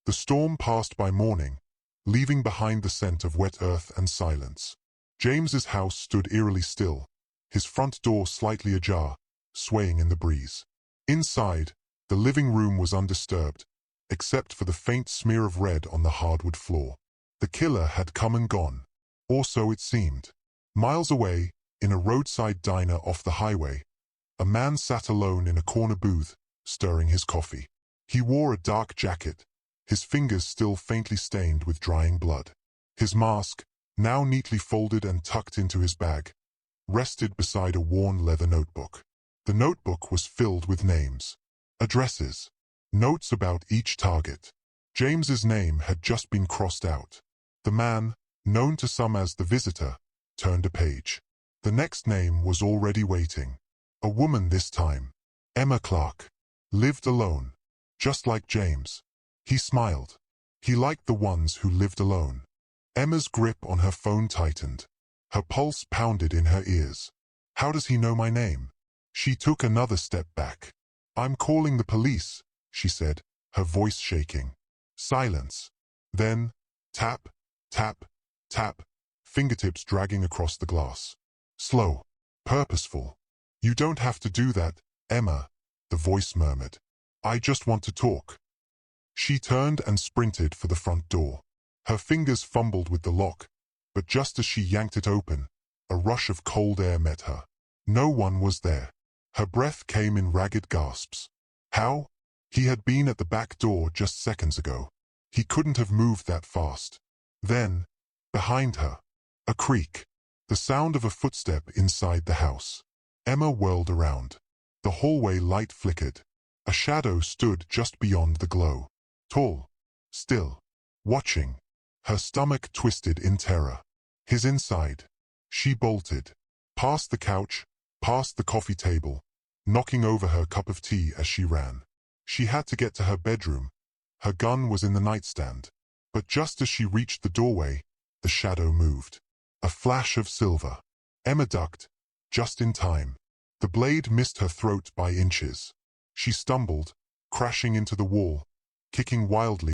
The storm passed by morning, leaving behind the scent of wet earth and silence. James's house stood eerily still, his front door slightly ajar, swaying in the breeze. Inside, the living room was undisturbed, except for the faint smear of red on the hardwood floor. The killer had come and gone, or so it seemed. Miles away, in a roadside diner off the highway, a man sat alone in a corner booth, stirring his coffee. He wore a dark jacket, his fingers still faintly stained with drying blood. His mask, now neatly folded and tucked into his bag, rested beside a worn leather notebook. The notebook was filled with names, addresses, notes about each target. James's name had just been crossed out. The man, known to some as the visitor, turned a page. The next name was already waiting. A woman this time. Emma Clark. Lived alone. Just like James. He smiled. He liked the ones who lived alone. Emma's grip on her phone tightened. Her pulse pounded in her ears. How does he know my name? She took another step back. I'm calling the police, she said, her voice shaking. Silence. Then, tap, tap, tap, fingertips dragging across the glass. Slow. Purposeful. You don't have to do that, Emma, the voice murmured. I just want to talk. She turned and sprinted for the front door. Her fingers fumbled with the lock, but just as she yanked it open, a rush of cold air met her. No one was there. Her breath came in ragged gasps. How? He had been at the back door just seconds ago. He couldn't have moved that fast. Then, behind her, a creak. The sound of a footstep inside the house. Emma whirled around. The hallway light flickered. A shadow stood just beyond the glow. Tall, still, watching. Her stomach twisted in terror. His inside. She bolted. Past the couch, past the coffee table, knocking over her cup of tea as she ran. She had to get to her bedroom. Her gun was in the nightstand. But just as she reached the doorway, the shadow moved. A flash of silver. Emma ducked, just in time. The blade missed her throat by inches. She stumbled, crashing into the wall, kicking wildly.